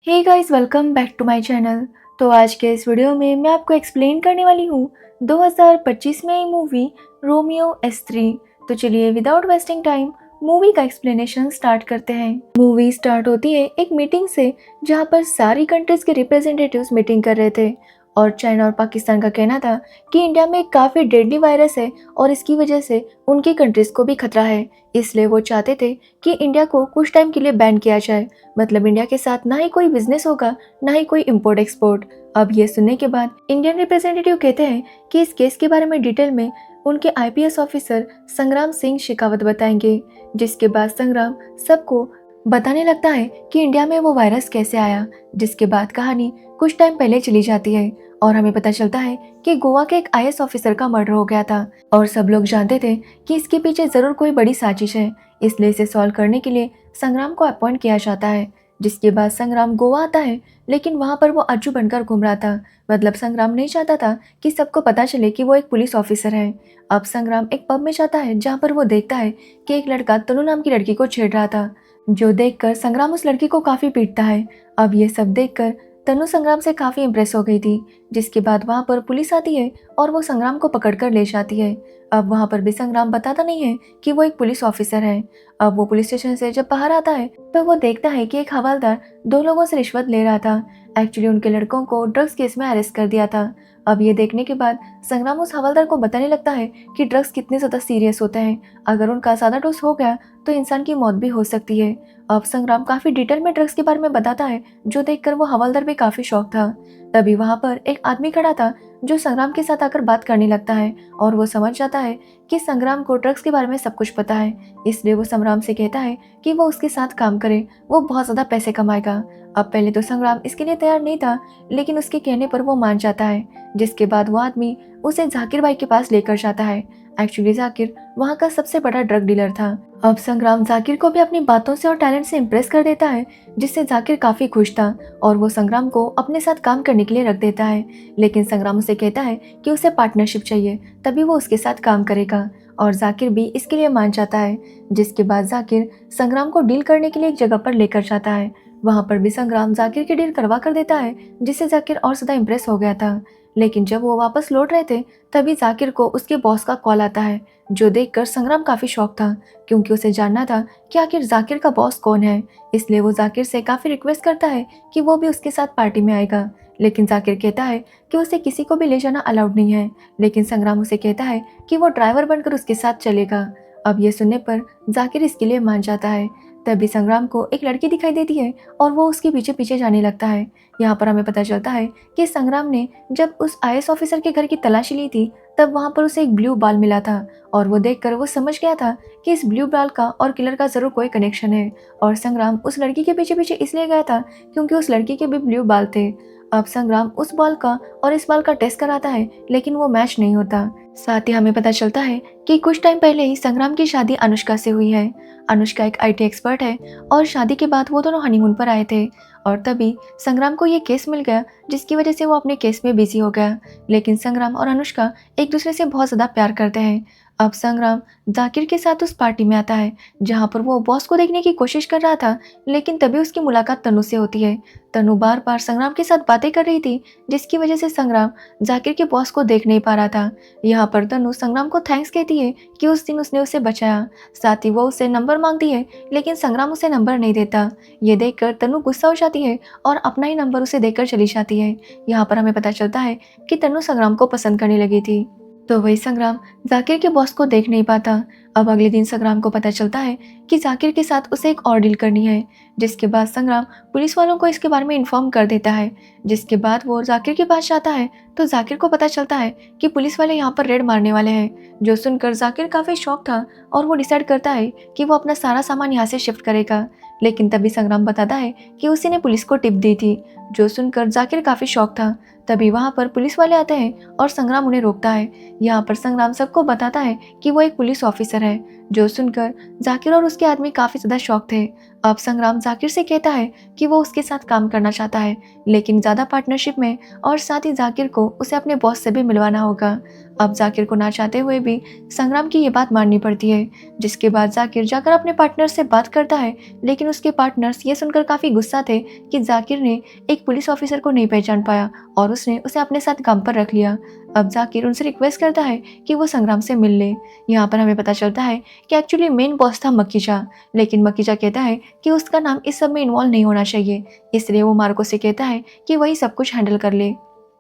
Hey guys, welcome back to my channel. तो आज के इस वीडियो में मैं आपको एक्सप्लेन करने वाली हूँ 2025 में आई मूवी रोमियो S3। तो चलिए विदाउट वेस्टिंग टाइम मूवी का एक्सप्लेनेशन स्टार्ट करते हैं। मूवी स्टार्ट होती है एक मीटिंग से, जहाँ पर सारी कंट्रीज के रिप्रेजेंटेटिव्स मीटिंग कर रहे थे और चाइना और पाकिस्तान का कहना था कि इंडिया में काफ़ी डेडली वायरस है और इसकी वजह से उनकी कंट्रीज को भी खतरा है। इसलिए वो चाहते थे कि इंडिया को कुछ टाइम के लिए बैन किया जाए, मतलब इंडिया के साथ ना ही कोई बिजनेस होगा, ना ही कोई इम्पोर्ट एक्सपोर्ट। अब ये सुनने के बाद इंडियन रिप्रेजेंटेटिव कहते हैं कि इस केस के बारे में डिटेल में उनके आईपीएस ऑफिसर संग्राम सिंह शेखावत बताएंगे। जिसके बाद संग्राम सबको बताने लगता है कि इंडिया में वो वायरस कैसे आया। जिसके बाद कहानी कुछ टाइम पहले चली जाती है और हमें पता चलता है कि गोवा के एक आईएएस ऑफिसर का मर्डर हो गया था और सब लोग जानते थे कि इसके पीछे जरूर कोई बड़ी साजिश है। इसलिए इसे सॉल्व करने के लिए संग्राम को अपॉइंट किया जाता है। जिसके बाद संग्राम गोवा आता है, लेकिन वहाँ पर वो अज्जू बनकर घूम रहा था। मतलब संग्राम नहीं चाहता था कि सबको पता चले कि वो एक पुलिस ऑफिसर है। अब संग्राम एक पब में जाता है, जहाँ पर वो देखता है कि एक लड़का तनु नाम की लड़की को छेड़ रहा था, जो देखकर संग्राम उस लड़की को काफी पीटता है। अब ये सब देखकर तनु संग्राम से काफी इम्प्रेस हो गई थी। जिसके बाद वहाँ पर पुलिस आती है और वो संग्राम को पकड़कर ले जाती है। अब वहाँ पर भी संग्राम बताता नहीं है कि वो एक पुलिस ऑफिसर है। अब वो पुलिस स्टेशन से जब बाहर आता है तो वो देखता है कि एक हवलदार दो लोगों से रिश्वत ले रहा था। एक्चुअली उनके लड़कों को ड्रग्स केस में अरेस्ट कर दिया था। अब ये देखने के बाद संग्राम उस हवलदार को बताने लगता है कि ड्रग्स कितने ज़्यादा सीरियस होते हैं, अगर उनका ज़्यादा डोज हो गया तो इंसान की मौत भी हो सकती है। अब संग्राम काफ़ी डिटेल में ड्रग्स के बारे में बताता है, जो देखकर वो हवलदार भी काफ़ी शॉक था। तभी वहाँ पर एक आदमी खड़ा था जो संग्राम के साथ आकर बात करने लगता है और वो समझ जाता है कि संग्राम को ड्रग्स के बारे में सब कुछ पता है। इसलिए वो संग्राम से कहता है कि वो उसके साथ काम करे, वो बहुत ज़्यादा पैसे कमाएगा। अब पहले तो संग्राम इसके लिए तैयार नहीं था, लेकिन उसके कहने पर वो मान जाता है। जिसके बाद वो आदमी उसे जाकिर भाई के पास लेकर जाता है। एक्चुअली जाकिर वहाँ का सबसे बड़ा ड्रग डीलर था। अब संग्राम जाकिर को भी अपनी बातों से और टैलेंट से इम्प्रेस कर देता है, जिससे जाकिर काफ़ी खुश था और वो संग्राम को अपने साथ काम करने के लिए रख देता है। लेकिन संग्राम उसे कहता है कि उसे पार्टनरशिप चाहिए, तभी वो उसके साथ काम करेगा और जाकिर भी इसके लिए मान जाता है। जिसके बाद जाकिर संग्राम को डील करने के लिए एक जगह पर लेकर जाता है। वहाँ पर भी संग्राम जाकिर की डील करवा कर देता है, जिससे जाकिर और ज़्यादा इम्प्रेस हो गया था। लेकिन जब वो वापस लौट रहे थे तभी जाकिर को उसके बॉस का कॉल आता है, जो देखकर संग्राम काफ़ी शॉक था, क्योंकि उसे जानना था कि आखिर जाकिर का बॉस कौन है। इसलिए वो जाकिर से काफ़ी रिक्वेस्ट करता है कि वो भी उसके साथ पार्टी में आएगा। लेकिन जाकिर कहता है कि उसे किसी को भी ले जाना अलाउड नहीं है। लेकिन संग्राम उसे कहता है कि वो ड्राइवर बनकर उसके साथ चलेगा। अब ये सुनने पर जाकिर इसके लिए मान जाता है। तभी संग्राम को एक लड़की दिखाई देती है और वो उसके पीछे पीछे जाने लगता है। यहाँ पर हमें पता चलता है कि संग्राम ने जब उस आईएएस ऑफिसर के घर की तलाशी ली थी, तब वहाँ पर उसे एक ब्लू बाल मिला था और वो देखकर वो समझ गया था कि इस ब्लू बाल का और किलर का जरूर कोई कनेक्शन है। और संग्राम उस लड़की के पीछे पीछे इसलिए गया था क्योंकि उस लड़की के भी ब्लू बाल थे। अब संग्राम उस बाल का और इस बाल का टेस्ट कराता है, लेकिन वो मैच नहीं होता। साथ ही हमें पता चलता है कि कुछ टाइम पहले ही संग्राम की शादी अनुष्का से हुई है। अनुष्का एक आईटी एक्सपर्ट है और शादी के बाद वो दोनों हनीमून पर आए थे और तभी संग्राम को ये केस मिल गया, जिसकी वजह से वो अपने केस में बिजी हो गया। लेकिन संग्राम और अनुष्का एक दूसरे से बहुत ज़्यादा प्यार करते हैं। अब संग्राम जाकिर के साथ उस पार्टी में आता है जहाँ पर वो बॉस को देखने की कोशिश कर रहा था, लेकिन तभी उसकी मुलाकात तनु से होती है। तनु बार बार संग्राम के साथ बातें कर रही थी, जिसकी वजह से संग्राम जाकिर के बॉस को देख नहीं पा रहा था। यहाँ पर तनु संग्राम को थैंक्स कहती है कि उस दिन उसने उसे बचाया। साथ ही वो उससे नंबर मांगती है, लेकिन संग्राम उसे नंबर नहीं देता। ये देखकर तनु गुस्सा हो जाती है और अपना ही नंबर उसे देकर चली जाती है। यहाँ पर हमें पता चलता है कि तनु संग्राम को पसंद करने लगी थी। तो वही संग्राम जाकिर के बॉस को देख नहीं पाता। अब अगले दिन संग्राम को पता चलता है कि जाकिर के साथ उसे एक और डील करनी है। जिसके बाद संग्राम पुलिस वालों को इसके बारे में इन्फॉर्म कर देता है। जिसके बाद वो जाकिर के पास जाता है तो जाकिर को पता चलता है कि पुलिस वाले यहाँ पर रेड मारने वाले हैं। जो सुनकर जाकिर काफ़ी शॉक था और वो डिसाइड करता है कि वो अपना सारा सामान यहाँ से शिफ्ट करेगा। लेकिन तभी संग्राम बताता है कि उसी ने पुलिस को टिप दी थी। जो सुनकर जाकिर काफ़ी शॉक था। तभी वहाँ पर पुलिस वाले आते हैं और संग्राम उन्हें रोकता है। यहाँ पर संग्राम सबको बताता है कि वो एक पुलिस ऑफिसर है। जो सुनकर जाकिर और उसके आदमी काफ़ी ज़्यादा शॉक थे। अब संग्राम जाकिर से कहता है कि वो उसके साथ काम करना चाहता है, लेकिन ज़्यादा पार्टनरशिप में, और साथ ही जाकिर को उसे अपने बॉस से भी मिलवाना होगा। अब जाकिर को ना चाहते हुए भी संग्राम की ये बात माननी पड़ती है, जिसके बाद जाकिर जाकर अपने पार्टनर से बात करता है, लेकिन उसके पार्टनर्स ये सुनकर काफ़ी गुस्सा थे कि जाकिर ने एक पुलिस ऑफिसर को नहीं पहचान पाया और उसने उसे अपने साथ काम पर रख लिया। अब जाकिर उनसे रिक्वेस्ट करता है कि वो संग्राम से मिल ले। यहाँ पर हमें पता चलता है कि एक्चुअली मेन बॉस था मकीजा, लेकिन मकीजा कहता है कि उसका नाम इस सब में इन्वॉल्व नहीं होना चाहिए, इसलिए वो मार्को से कहता है कि वही सब कुछ हैंडल कर ले।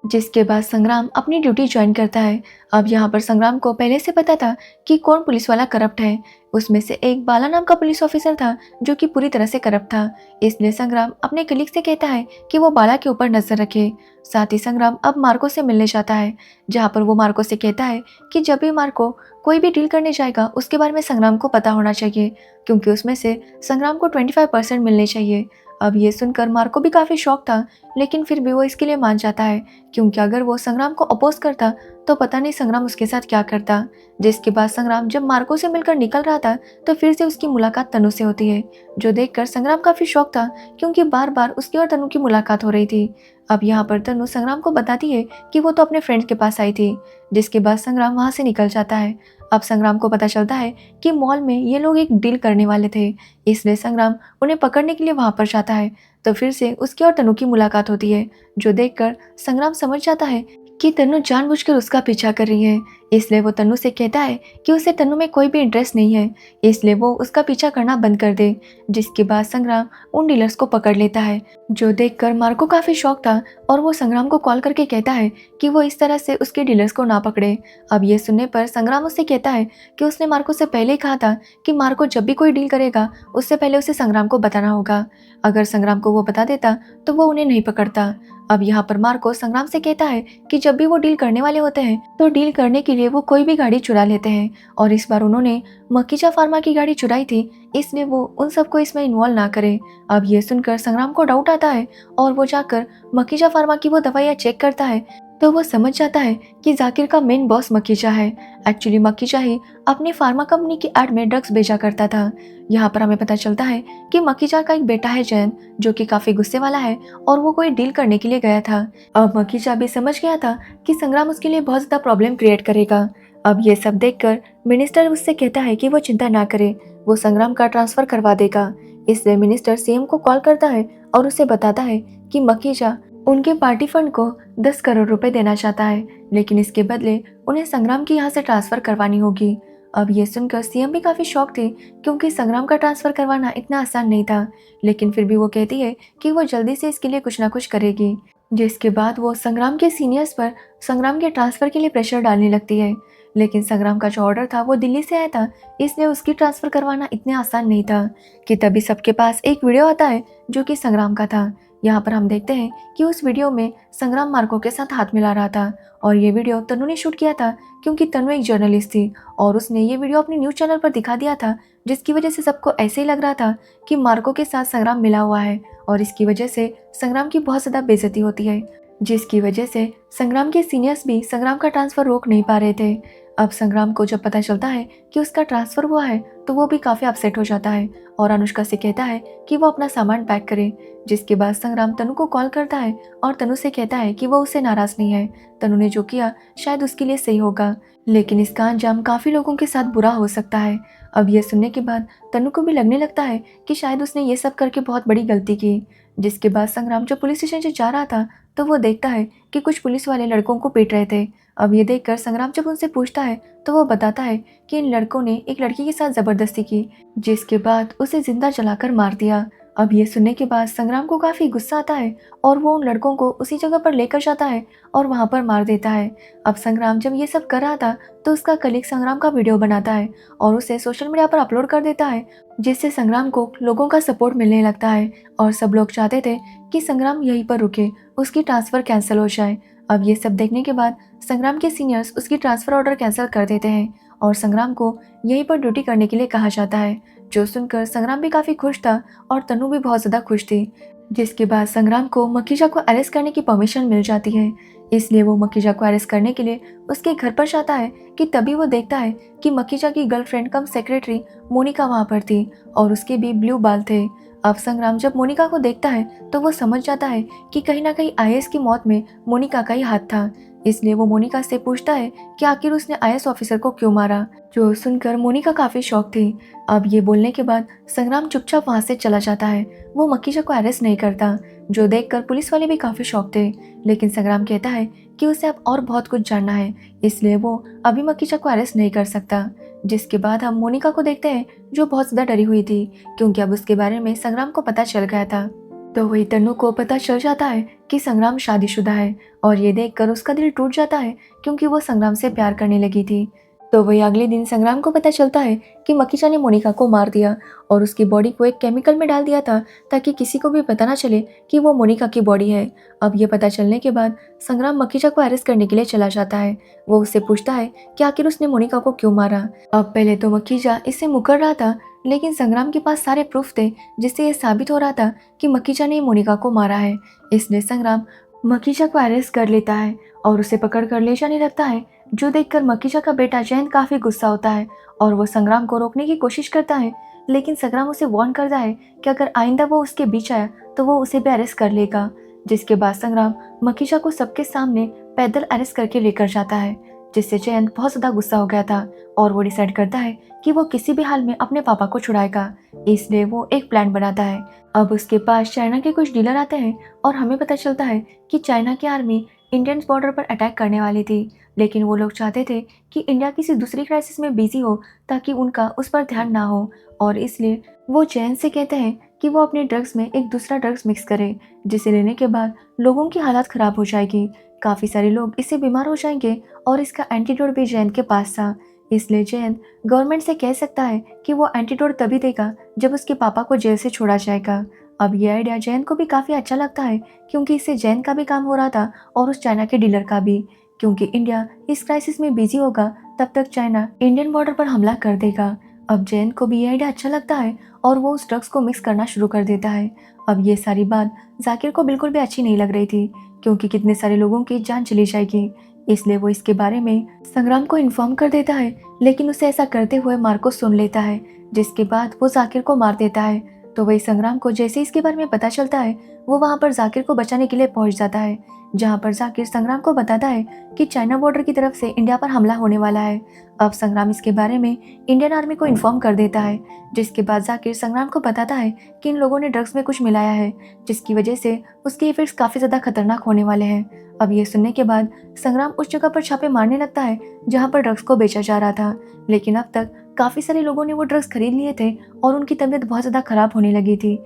जिसके बाद संग्राम अपनी ड्यूटी ज्वाइन करता है। अब यहाँ पर संग्राम को पहले से पता था कि कौन पुलिस वाला करप्ट है। उसमें से एक बाला नाम का पुलिस ऑफिसर था जो कि पूरी तरह से करप्ट था, इसलिए संग्राम अपने कलीग से कहता है कि वो बाला के ऊपर नजर रखे। साथ ही संग्राम अब मार्को से मिलने जाता है, जहाँ पर वो मार्को से कहता है कि जब भी मार्को कोई भी डील करने जाएगा उसके बारे में संग्राम को पता होना चाहिए, क्योंकि उसमें से संग्राम को 25% मिलने चाहिए। अब ये सुनकर मार्को भी काफ़ी शॉक था, लेकिन फिर भी वो इसके लिए मान जाता है, क्योंकि अगर वो संग्राम को अपोज करता तो पता नहीं संग्राम उसके साथ क्या करता। जिसके बाद संग्राम जब मार्को से मिलकर निकल रहा था तो फिर से उसकी मुलाकात तनु से होती है, जो देखकर संग्राम काफ़ी शॉक था, क्योंकि बार बार उसकी और तनु की मुलाकात हो रही थी। अब यहाँ पर तनु संग्राम को बताती है कि वो तो अपने फ्रेंड के पास आई थी, जिसके बाद संग्राम वहाँ से निकल जाता है। अब संग्राम को पता चलता है कि मॉल में ये लोग एक डील करने वाले थे, इसलिए संग्राम उन्हें पकड़ने के लिए वहाँ पर जाता है। तो फिर से उसकी और तनु की मुलाकात होती है, जो देखकर संग्राम समझ जाता है कि तनु जानबूझकर उसका पीछा कर रही है, इसलिए वो तनु से कहता है कि उसे तनु में कोई भी इंटरेस्ट नहीं है, इसलिए वो उसका पीछा करना बंद कर दे। जिसके बाद संग्राम उन डीलर्स को पकड़ लेता है, जो देखकर मार्को काफ़ी शॉक था और वो संग्राम को कॉल करके कहता है कि वो इस तरह से उसके डीलर्स को ना पकड़े। अब ये सुनने पर संग्राम उससे कहता है कि उसने मार्को से पहले ही कहा था कि मार्को जब भी कोई डील करेगा उससे पहले उसे संग्राम को बताना होगा। अगर संग्राम को वो बता देता तो वो उन्हें नहीं पकड़ता। अब यहाँ पर मार्को संग्राम से कहता है कि जब भी वो डील करने वाले होते हैं तो डील करने के लिए वो कोई भी गाड़ी चुरा लेते हैं, और इस बार उन्होंने मकीजा फार्मा की गाड़ी चुराई थी, इसलिए वो उन सबको इसमें इन्वॉल्व ना करे। अब ये सुनकर संग्राम को डाउट आता है और वो जाकर मकीजा फार्मा की वो दवाइयाँ चेक करता है, तो वो समझ जाता है कि जाकिर का मेन बॉस मकीजा है। एक्चुअली मकीजा ही अपनी फार्मा कंपनी की एड में ड्रग्स बेचा करता था। यहाँ पर हमें पता चलता है कि मकीजा का एक बेटा है जैन, जो कि काफ़ी गुस्से वाला है और वो कोई डील करने के लिए गया था। अब मकीजा भी समझ गया था कि संग्राम उसके लिए बहुत ज़्यादा प्रॉब्लम क्रिएट करेगा। अब ये सब देखकर मिनिस्टर उससे कहता है कि वो चिंता ना करे, वो संग्राम का ट्रांसफ़र करवा देगा। इसलिए मिनिस्टर सीएम को कॉल करता है और उसे बताता है कि मकीजा उनके पार्टी फंड को 10 करोड़ रुपए देना चाहता है, लेकिन इसके बदले उन्हें संग्राम की यहाँ से ट्रांसफ़र करवानी होगी। अब ये सुनकर सीएम भी काफ़ी शॉक थे, क्योंकि संग्राम का ट्रांसफ़र करवाना इतना आसान नहीं था, लेकिन फिर भी वो कहती है कि वो जल्दी से इसके लिए कुछ ना कुछ करेगी। जिसके बाद वो संग्राम के सीनियर्स पर संग्राम के ट्रांसफ़र के लिए प्रेशर डालने लगती है, लेकिन संग्राम का जो ऑर्डर था वो दिल्ली से आया था, इसलिए उसकी ट्रांसफ़र करवाना इतना आसान नहीं था कि तभी सबके पास एक वीडियो आता है जो कि संग्राम का था। यहाँ पर हम देखते हैं कि उस वीडियो में संग्राम मार्को के साथ हाथ मिला रहा था, और ये वीडियो तनु ने शूट किया था, क्योंकि तनु एक जर्नलिस्ट थी और उसने ये वीडियो अपने न्यूज़ चैनल पर दिखा दिया था, जिसकी वजह से सबको ऐसे ही लग रहा था कि मार्को के साथ संग्राम मिला हुआ है, और इसकी वजह से संग्राम की बहुत ज़्यादा बेइज्जती होती है, जिसकी वजह से संग्राम के सीनियर्स भी संग्राम का ट्रांसफ़र रोक नहीं पा रहे थे। अब संग्राम को जब पता चलता है कि उसका ट्रांसफ़र हुआ है तो वो भी काफ़ी अपसेट हो जाता है और अनुष्का से कहता है कि वो अपना सामान पैक करे। जिसके बाद संग्राम तनु को कॉल करता है और तनु से कहता है कि वो उससे नाराज़ नहीं है, तनु ने जो किया शायद उसके लिए सही होगा, लेकिन इसका अंजाम काफ़ी लोगों के साथ बुरा हो सकता है। अब ये सुनने के बाद तनु को भी लगने लगता है कि शायद उसने ये सब करके बहुत बड़ी गलती की। जिसके बाद संग्राम जब पुलिस स्टेशन से जा रहा था तो वो देखता है कि कुछ पुलिस वाले लड़कों को पीट रहे थे। अब ये देखकर संग्राम जब उनसे पूछता है तो वो बताता है कि इन लड़कों ने एक लड़की के साथ ज़बरदस्ती की, जिसके बाद उसे जिंदा जलाकर मार दिया। अब ये सुनने के बाद संग्राम को काफ़ी गुस्सा आता है और वो उन लड़कों को उसी जगह पर लेकर जाता है और वहाँ पर मार देता है। अब संग्राम जब ये सब कर रहा था तो उसका कलीग संग्राम का वीडियो बनाता है और उसे सोशल मीडिया पर अपलोड कर देता है, जिससे संग्राम को लोगों का सपोर्ट मिलने लगता है और सब लोग चाहते थे कि संग्राम यहीं पर रुके, उसकी ट्रांसफ़र कैंसिल हो जाए। अब ये सब देखने के बाद संग्राम के सीनियर्स उसकी ट्रांसफ़र ऑर्डर कैंसिल कर देते हैं और संग्राम को यहीं पर ड्यूटी करने के लिए कहा जाता है, जो सुनकर संग्राम भी काफ़ी खुश था और तनु भी बहुत ज़्यादा खुश थी। जिसके बाद संग्राम को मकीजा को अरेस्ट करने की परमिशन मिल जाती है, इसलिए वो मकीजा को अरेस्ट करने के लिए उसके घर पर जाता है कि तभी वो देखता है कि मकीजा की गर्लफ्रेंड कम सेक्रेटरी मोनिका वहाँ पर थी और उसके भी ब्लू बाल थे। अब संग्राम जब मोनिका को देखता है तो वो समझ जाता है कि कहीं ना कहीं आईएएस की मौत में मोनिका का ही हाथ था। इसलिए वो मोनिका से पूछता है कि आखिर उसने आईएएस ऑफिसर को क्यों मारा, जो सुनकर मोनिका काफी शॉक थी। अब ये बोलने के बाद संग्राम चुपचाप वहां से चला जाता है। वो मकीजा को अरेस्ट नहीं करता, जो देखकर पुलिस वाले भी काफी शॉक थे। लेकिन संग्राम कहता है कि उसे अब और बहुत कुछ जानना है, इसलिए वो अभी मकीजा को अरेस्ट नहीं कर सकता। जिसके बाद हम मोनिका को देखते हैं, जो बहुत ज्यादा डरी हुई थी क्योंकि अब उसके बारे में संग्राम को पता चल गया था। तो वही तन्नू को पता चल जाता है कि संग्राम शादीशुदा है और ये देखकर उसका दिल टूट जाता है क्योंकि वो संग्राम से प्यार करने लगी थी। तो वही अगले दिन संग्राम को पता चलता है कि मकीजा ने मोनिका को मार दिया और उसकी बॉडी को एक केमिकल में डाल दिया था ताकि किसी को भी पता ना चले कि वो मोनिका की बॉडी है। अब ये पता चलने के बाद संग्राम मकीजा को अरेस्ट करने के लिए चला जाता है। वो उससे पूछता है कि आखिर उसने मोनिका को क्यों मारा। अब पहले तो मकीजा इससे मुकर रहा था, लेकिन संग्राम के पास सारे प्रूफ थे जिससे ये साबित हो रहा था कि मकीजा ने मोनिका को मारा है। इसलिए संग्राम मकीजा को अरेस्ट कर लेता है और उसे पकड़ कर ले जाने लगता है, जो देखकर मकीजा का बेटा जयंत काफी गुस्सा होता है और वो संग्राम को रोकने की कोशिश करता है। लेकिन संग्राम उसे वार्न करता है कि अगर आइंदा वो उसके बीच आया तो वो उसे भी अरेस्ट कर लेगा। जिसके बाद संग्राम मकीजा को सबके सामने पैदल अरेस्ट करके लेकर जाता है, जिससे जयंत बहुत ज्यादा गुस्सा हो गया था और वो डिसाइड करता है कि वो किसी भी हाल में अपने पापा को छुड़ाएगा। इसलिए वो एक प्लान बनाता है। अब उसके पास चाइना के कुछ डीलर आते हैं और हमें पता चलता है कि चाइना की आर्मी इंडियन बॉर्डर पर अटैक करने वाली थी, लेकिन वो लोग चाहते थे कि इंडिया किसी दूसरी क्राइसिस में बिजी हो ताकि उनका उस पर ध्यान ना हो, और इसलिए वो जयंत से कहते हैं कि वो अपने ड्रग्स में एक दूसरा ड्रग्स मिक्स करे, जिसे लेने के बाद लोगों की हालत खराब हो जाएगी। काफ़ी सारे लोग इससे बीमार हो जाएंगे और इसका एंटीडोट भी जयंत के पास था। इसलिए जयंत गवर्नमेंट से कह सकता है कि वो एंटीडोट तभी देगा जब उसके पापा को जेल से छोड़ा जाएगा। अब ये आइडिया जयंत को भी काफ़ी अच्छा लगता है क्योंकि इससे जयंत का भी काम हो रहा था और उस चाइना के डीलर का भी, क्योंकि इंडिया इस क्राइसिस में बिजी होगा तब तक चाइना इंडियन बॉर्डर पर हमला कर देगा। अब जयंत को भी ये आइडिया अच्छा लगता है और वो उस ड्रग्स को मिक्स करना शुरू कर देता है। अब ये सारी बात जाकिर को बिल्कुल भी अच्छी नहीं लग रही थी क्योंकि कितने सारे लोगों की जान चली जाएगी, इसलिए वो इसके बारे में संग्राम को इन्फॉर्म कर देता है। लेकिन उसे ऐसा करते हुए मार्को सुन लेता है, जिसके बाद वो जाकिर को मार देता है। तो वही संग्राम को जैसे इसके बारे में पता चलता है, वो वहाँ पर जाकिर को बचाने के लिए पहुँच जाता है, जहाँ पर जाकिर संग्राम को बताता है कि चाइना बॉर्डर की तरफ से इंडिया पर हमला होने वाला है। अब संग्राम इसके बारे में इंडियन आर्मी को इन्फॉर्म कर देता है, जिसके बाद जाकिर संग्राम को बताता है कि इन लोगों ने ड्रग्स में कुछ मिलाया है, जिसकी वजह से उसके इफेक्ट्स काफ़ी ज़्यादा खतरनाक होने वाले हैं। अब ये सुनने के बाद संग्राम उस जगह पर छापे मारने लगता है जहाँ पर ड्रग्स को बेचा जा रहा था, लेकिन अब तक काफ़ी सारे लोगों ने वो ड्रग्स खरीद लिए थे और उनकी तबीयत बहुत ज़्यादा खराब होने लगी थी,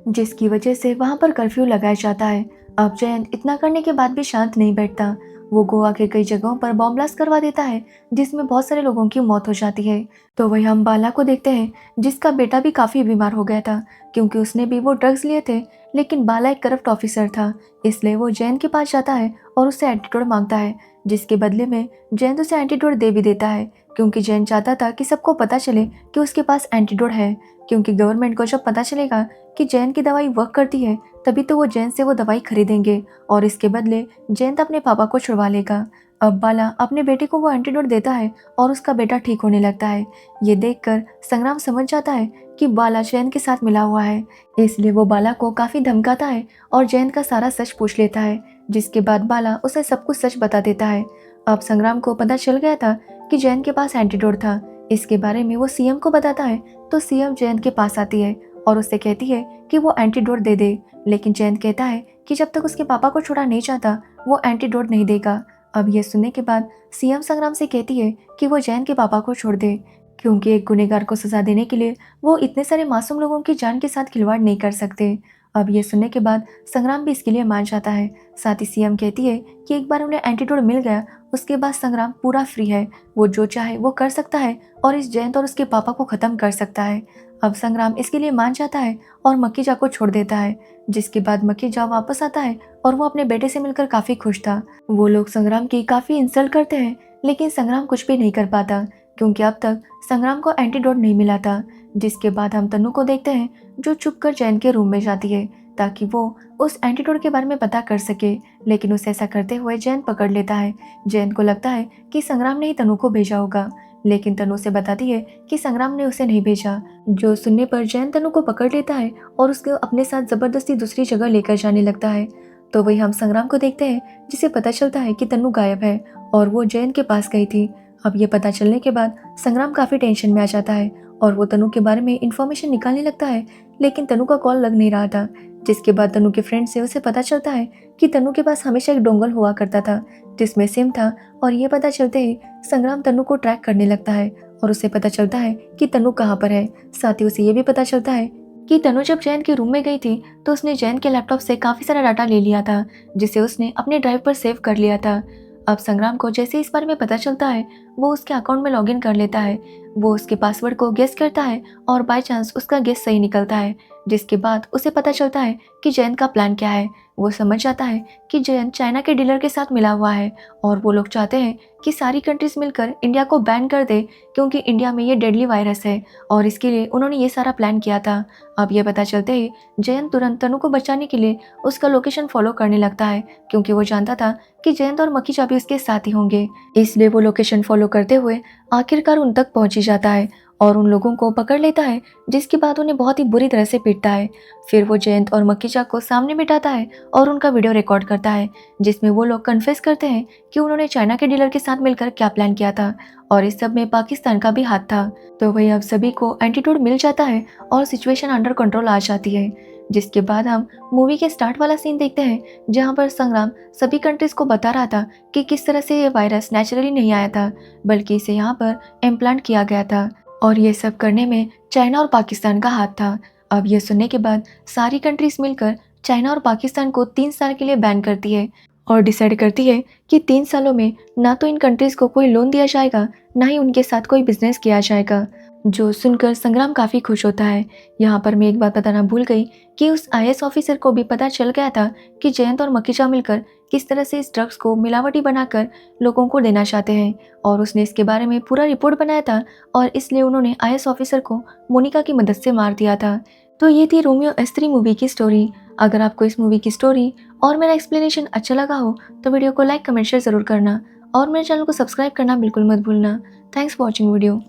जिसकी वजह से वहाँ पर कर्फ्यू लगाया जाता है। अब जयंत इतना करने के बाद भी शांत नहीं बैठता। वो गोवा के कई जगहों पर बॉम्ब ब्लास्ट करवा देता है, जिसमें बहुत सारे लोगों की मौत हो जाती है। तो वही हम बाला को देखते हैं, जिसका बेटा भी काफ़ी बीमार हो गया था क्योंकि उसने भी वो ड्रग्स लिए थे, लेकिन बाला एक करप्ट ऑफिसर था। इसलिए वो जयंत के पास जाता है और उससे एंटीडोट मांगता है, जिसके बदले में जयंत उसे एंटीडोट दे भी देता है क्योंकि जयंत चाहता था कि सबको पता चले कि उसके पास एंटीडोट है, क्योंकि गवर्नमेंट को जब पता चलेगा कि जयंत की दवाई वर्क करती है तभी तो वो जयंत से वो दवाई खरीदेंगे और इसके बदले जयंत अपने पापा को छुड़वा लेगा। अब बाला अपने बेटे को वो एंटीडोट देता है और उसका बेटा ठीक होने लगता है। ये देखकर संग्राम समझ जाता है कि बाला जयंत के साथ मिला हुआ है, इसलिए वो बाला को काफ़ी धमकाता है और जयंत का सारा सच पूछ लेता है, जिसके बाद बाला उसे सब कुछ सच बता देता है। अब संग्राम को पता चल गया था कि जयंत के पास एंटीडोट था। इसके बारे में वो सीएम को बताता है, तो सीएम जयंत के पास आती है और उससे कहती है कि वो एंटीडोट दे दे, लेकिन जयंत कहता है कि जब तक उसके पापा को छुड़ा नहीं चाहता वो एंटीडोट नहीं देगा। अब ये सुनने के बाद सीएम संग्राम से कहती है कि वो जयंत के पापा को छोड़ दे, क्योंकि एक गुनहगार को सजा देने के लिए वो इतने सारे मासूम लोगों की जान के साथ खिलवाड़ नहीं कर सकते। अब ये सुनने के बाद संग्राम भी इसके लिए मान जाता है। साथ ही सीएम कहती है कि एक बार उन्हें एंटीडोट मिल गया उसके बाद संग्राम पूरा फ्री है, वो जो चाहे वो कर सकता है और इस जयंत और उसके पापा को ख़त्म कर सकता है। अब संग्राम इसके लिए मान जाता है और मकीजा को छोड़ देता है, जिसके बाद मकीजा वापस आता है और वो अपने बेटे से मिलकर काफ़ी खुश था। वो लोग संग्राम की काफ़ी इंसल्ट करते हैं, लेकिन संग्राम कुछ भी नहीं कर पाता क्योंकि अब तक संग्राम को एंटीडोट नहीं मिला था। जिसके बाद हम तन्नू को देखते हैं, जो छुपकर जयंत के रूम में जाती है, ताकि वो उस एंटीडोट के बारे में पता कर सके, लेकिन उसे ऐसा करते हुए जयंत पकड़ लेता है। जयंत को लगता है कि संग्राम ने ही तनु को भेजा होगा, लेकिन तनु उसे बताती है कि संग्राम ने उसे नहीं भेजा। जो सुनने पर जयंत तनु को पकड़ लेता है और उसको अपने साथ जबरदस्ती दूसरी जगह लेकर जाने लगता है। तो वही हम संग्राम को देखते हैं, जिसे पता चलता है कि तनु गायब है और वो जयंत के पास गई थी। अब ये पता चलने के बाद संग्राम काफी टेंशन में आ जाता है और वो तनु के बारे में इंफॉर्मेशन निकालने लगता है, लेकिन तनु का कॉल लग नहीं रहा था। जिसके बाद तनु के फ्रेंड से उसे पता चलता है कि तनु के पास हमेशा एक डोंगल हुआ करता था जिसमें सिम था, और ये पता चलते ही संग्राम तनु को ट्रैक करने लगता है और उसे पता चलता है कि तनु कहाँ पर है। साथ ही उसे ये भी पता चलता है कि तनु जब जयंत के रूम में गई थी तो उसने जयंत के लैपटॉप से काफी सारा डाटा ले लिया था, जिसे उसने अपने ड्राइव पर सेव कर लिया था। अब संग्राम को जैसे इस बारे में पता चलता है, वो उसके अकाउंट में लॉगिन कर लेता है। वो उसके पासवर्ड को गेस करता है और बाय चांस उसका गेस सही निकलता है, जिसके बाद उसे पता चलता है कि जयंत का प्लान क्या है। वो समझ जाता है कि जयंत चाइना के डीलर के साथ मिला हुआ है और वो लोग चाहते हैं कि सारी कंट्रीज मिलकर इंडिया को बैन कर दे, क्योंकि इंडिया में ये डेडली वायरस है और इसके लिए उन्होंने ये सारा प्लान किया था। अब ये पता चलते ही जयंत तुरंत तनु को बचाने के लिए उसका लोकेशन फॉलो करने लगता है, क्योंकि वो जानता था कि जयंत और मकीजा भी उसके साथ ही होंगे। इसलिए वो लोकेशन फॉलो करते हुए आखिरकार उन तक पहुंच ही जाता है और उन लोगों को पकड़ लेता है, जिसके बाद उन्हें बहुत ही बुरी तरह से पीटता है। फिर वो जयंत और मकीजा को सामने बिठाता है और उनका वीडियो रिकॉर्ड करता है, जिसमें वो लोग कन्फेस करते हैं कि उन्होंने चाइना के डीलर के साथ मिलकर क्या प्लान किया था और इस सब में पाकिस्तान का भी हाथ था। तो वही अब सभी को एंटीट्यूड मिल जाता है और सिचुएशन अंडर कंट्रोल आ जाती है। जिसके बाद हम मूवी के स्टार्ट वाला सीन देखते हैं, जहां पर संग्राम सभी कंट्रीज को बता रहा था कि किस तरह से ये वायरस नेचुरली नहीं आया था, बल्कि इसे यहाँ पर इम्प्लांट किया गया था और ये सब करने में चाइना और पाकिस्तान का हाथ था। अब ये सुनने के बाद सारी कंट्रीज मिलकर चाइना और पाकिस्तान को 3 साल के लिए बैन करती है और डिसाइड करती है कि 3 सालों में ना तो इन कंट्रीज को कोई लोन दिया जाएगा, ना ही उनके साथ कोई बिजनेस किया जाएगा। जो सुनकर संग्राम काफ़ी खुश होता है। यहाँ पर मैं एक बात बताना भूल गई कि उस IAS ऑफिसर को भी पता चल गया था कि जयंत और मकीजा मिलकर किस तरह से इस ड्रग्स को मिलावटी बनाकर लोगों को देना चाहते हैं, और उसने इसके बारे में पूरा रिपोर्ट बनाया था और इसलिए उन्होंने IAS ऑफिसर को मोनिका की मदद से मार दिया था। तो ये थी रोमियो S3 मूवी की स्टोरी। अगर आपको इस मूवी की स्टोरी और मेरा एक्सप्लेनेशन अच्छा लगा हो तो वीडियो को लाइक कमेंट शेयर ज़रूर करना और मेरे चैनल को सब्सक्राइब करना बिल्कुल मत भूलना। Thanks for watching video.